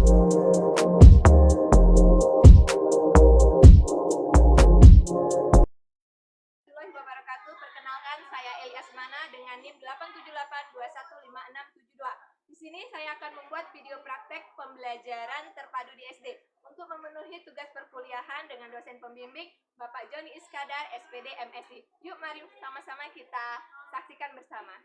Wabarakatuh. Perkenalkan, saya Eli Asmana dengan NIM 878215672. Di sini saya akan membuat video praktek pembelajaran terpadu di SD untuk memenuhi tugas perkuliahan dengan dosen pembimbing Bapak Joni Iskandar, SPD MSI. Yuk mari sama-sama kita saksikan bersama.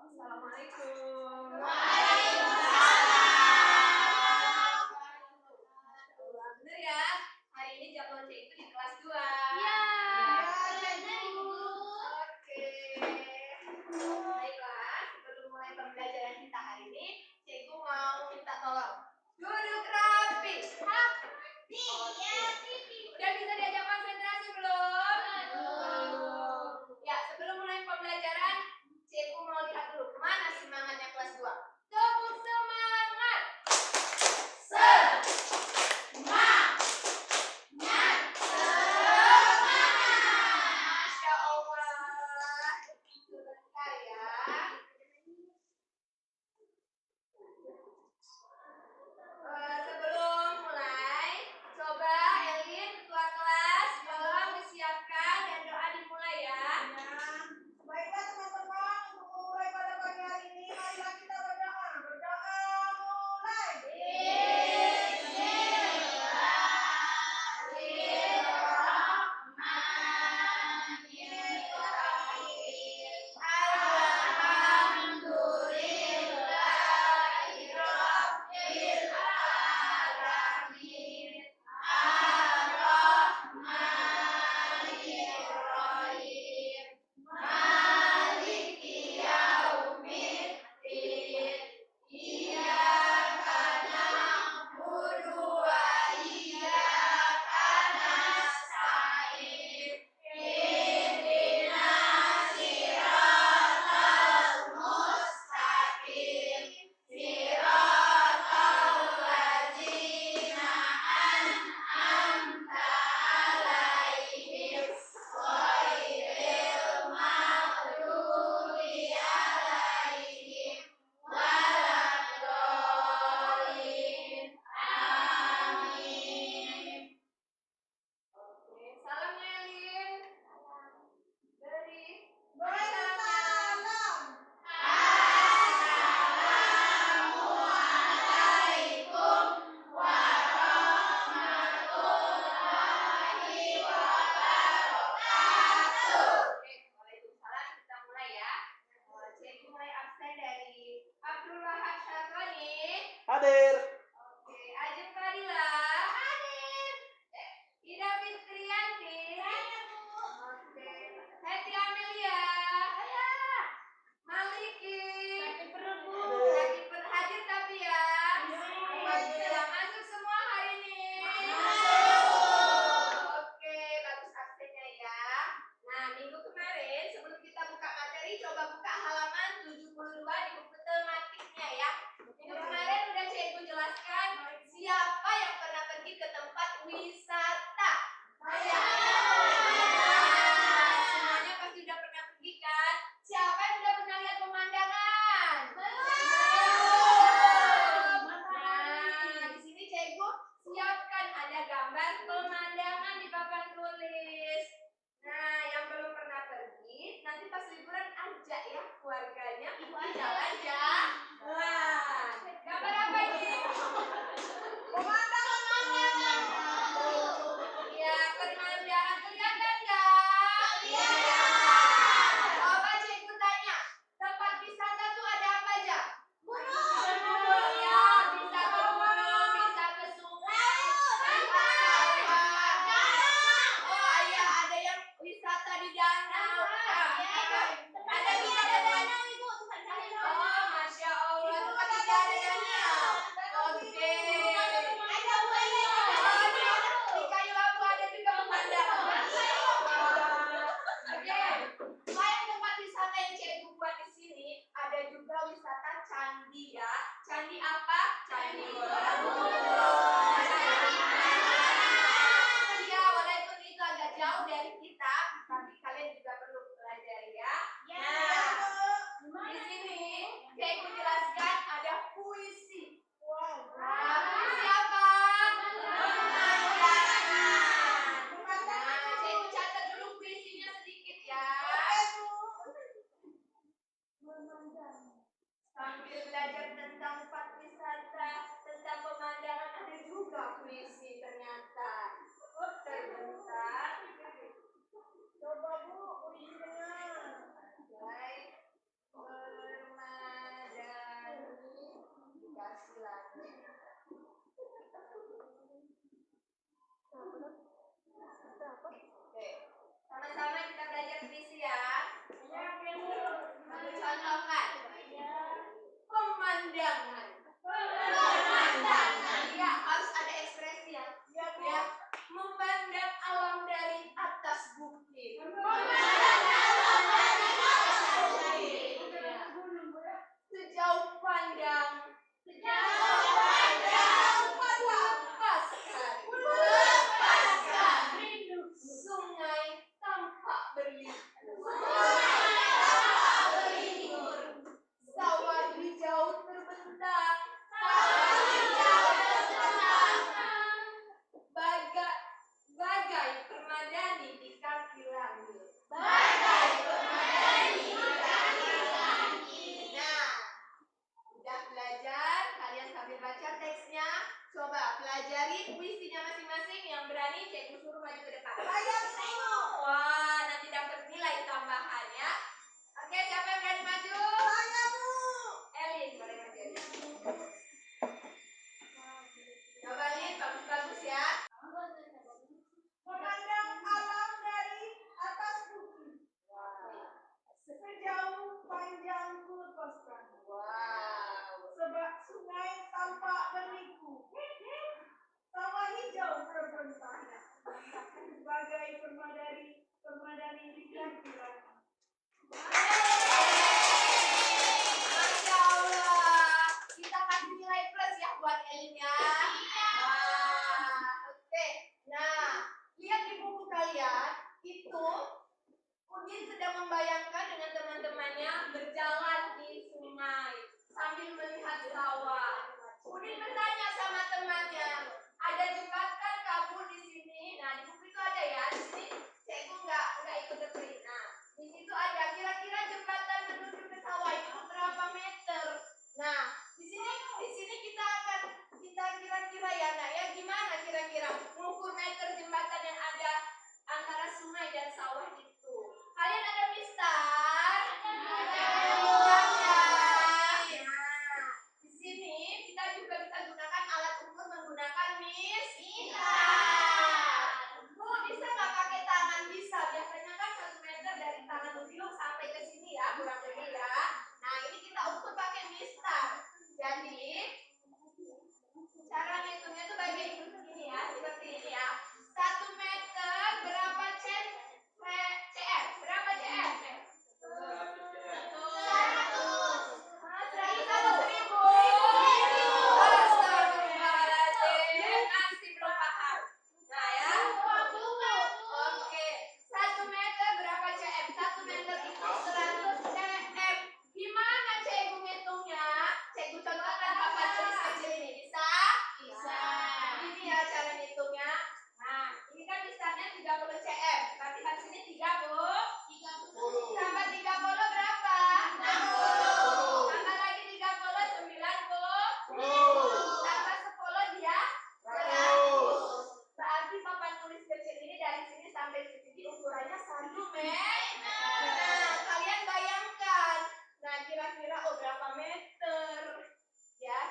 Assalamualaikum. Bener ya, hari ini jadwal C itu di kelas 2. Iya. Oke. Baiklah, sebelum mulai pembelajaran kita hari ini, Cikgu mau minta tolong. Duduk rapi. Rapi. Udah bisa diajak konsentrasi belum? Belum. Ya, sebelum mulai pembelajaran, Cikgu mau lihat dulu kemana semangatnya kelas 2. Tepuk semangat. Masya Allah. Sebentar ya. Sebelum mulai, coba Elin, ketua kelas, tolong disiapkan dan doa dimulai ya. Baiklah teman-teman, untuk memulai pada pagi hari ini, marilah kita berdoa. Berdoa mulai. Salam Elin. Dari Waalaikumsalam. Assalamualaikum warahmatullahi wabarakatuh. Oke, Waalaikumsalam. Kita mulai ya. Cikgu mulai absen dari Abdul Wahab Syaroni. Hadir. Oke, Ajeng Fadila. Hadir. Ida Fitrianti. Saya, Bu. Oke. Heti Amelia. Saya. Maliki. Sakit perut, Bu. Sakit perut. Hadir tapi ya. Bisa masuk semua hari ini. Oke, bagus absennya ya. Nah, minggu kemarin sebelum kita buka materi, coba buka halaman 72 di buku tematiknya ya. Minggu kemarin udah Cikgu jelaskan siapa yang pernah pergi ke tempat wisata. Saya. Semuanya pasti udah pernah pergi kan? Siapa yang udah pernah lihat pemandangan? Belum. Nah, di sini Cikgu siapkan ada gambar pemandangan di papan tulis. Nah, yang belum pernah pergi, nanti pas liburan ajak ya keluarganya pergi jalan-jalan. Gambar apa ini? Pemandangan. Ya, pemandangan kelihatan nggak? Kelihatan. Coba Cikgu tanya, tempat wisata tuh ada apa aja? Gunung. Ya, bisa ke gunung, bisa ke sungai, bisa ke oh iya, ada yang wisata di danau. Ada juga ada danau, Ibu. Oh, Masya Allah, tempat kita ada danau. Oke. Oh, di Kayu Abu ada juga pemandangan. Oke. Selain tempat wisata yang Cikgu buat di sini, ada juga wisata candi ya. Candi apa? Candi Borobudur. Iya, walaupun itu agak jauh dari kita, tapi kalian juga perlu belajar ya. Nah, di sini Cikgu jelaskan ada kuis pemandangan. Iya, harus ada ekspresi ya. Ya, Bu. Ya, memandang alam dari atas bukit. Sejauh pandang, lepaskan. Sungai tampak berlibur. Sawah hijau terbentang. Bagai permadani di kaki langit. Nah, udah belajar, kalian sambil baca teksnya. Coba pelajari puisinya masing-masing. Yang berani Cikgu suruh maju ke depan. Saya tengok. Wah, nanti dapat nilai tambahan ya. Oke, siapa yang berani maju? Saya, Bu. Elin, boleh maju. Coba Lin, bagus-bagus ya. Memandang alam dari atas bukit. Sejauh panjang ku lepaskan. Wow. Sebab sungai tampak berliku. Sawah hijau terbentang. Bagai permadani di kaki langit. Masya Allah. Kita kasih nilai plus ya buat Elin ya. Wah, oke. Nah, lihat di buku kalian itu Udin sedang membayangkan dengan teman-temannya berjalan di sungai sambil melihat sawah. Udin bertanya sama temannya, ada jembatan kabur di sini. Nah, di buku itu ada ya. Di sini Cikgu nggak ikut terpilih. Nah, di situ ada kira-kira jembatan menuju ke sawah itu berapa meter. Nah, di sini kita kira-kira ya, nak ya, gimana kira-kira mengukur meter jembatan yang ada antara sungai dan sawah itu. Kalian ada mistar? Ada. Nah, di sini kita juga bisa gunakan alat ukur menggunakan mistar. Bu, bisa nggak pakai tangan? Bisa. Biasanya kan 1 meter dari tangan ujung sampai ke sini ya, kurang lebih ya. Nah, ini kita ukur pakai mistar. Jadi, cara ngitungnya tuh bagian ini ya, seperti ini ya. 1 meter berapa cm? Berapa cm? 100.000. Astagfirullahaladzim. Masih belum paham. Nah ya. Oke. 1 meter berapa cm? 1 meter itu 100 cm. Gimana Cikgu ngitungnya? Cikgu contohkan papan tulis kecil ini. Bisa? Bisa. Ini ya cara ngitungnya. Nah, ini kan mistarnya 30 cm. Berarti sini 30. Tambah 30 berapa? 60. Tambah lagi 30, 90. Tambah 10 dia 100. Berarti papan tulis kecil ini dari sini sampai ke sini ukurannya 1 meter. Nah, kalian bayangkan. Nah, kira-kira berapa meter? Ya,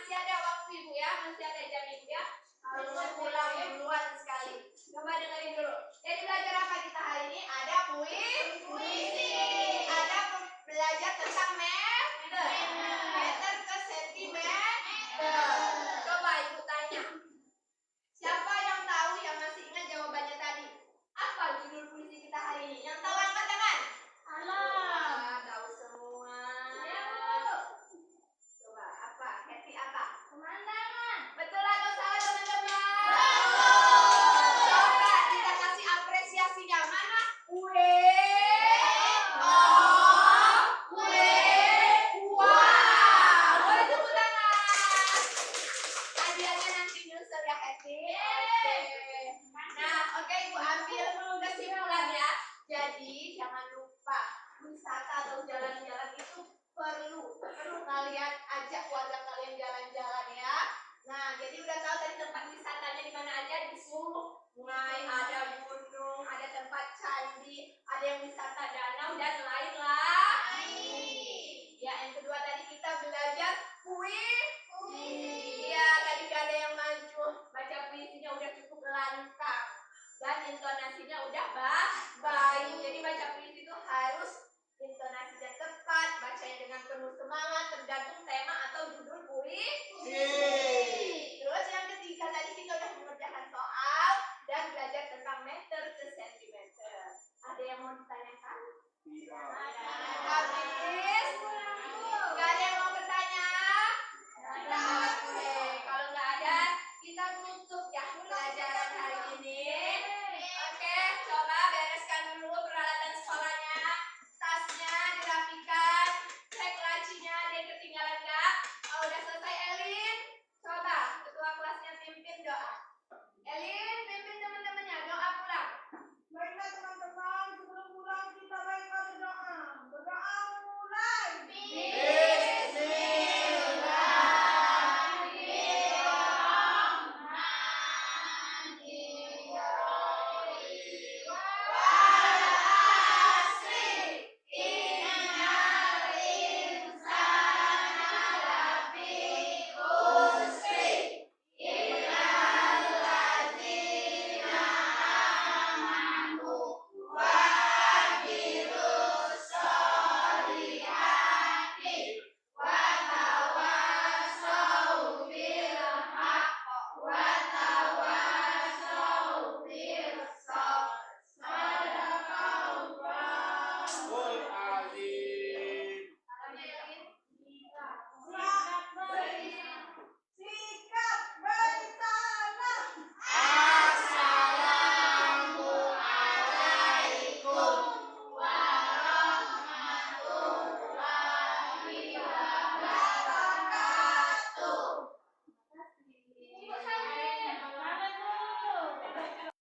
masih ada waktu Ibu ya, masih ada jam Ibu ya. Harus pulang duluan sekali. Coba dengerin dulu.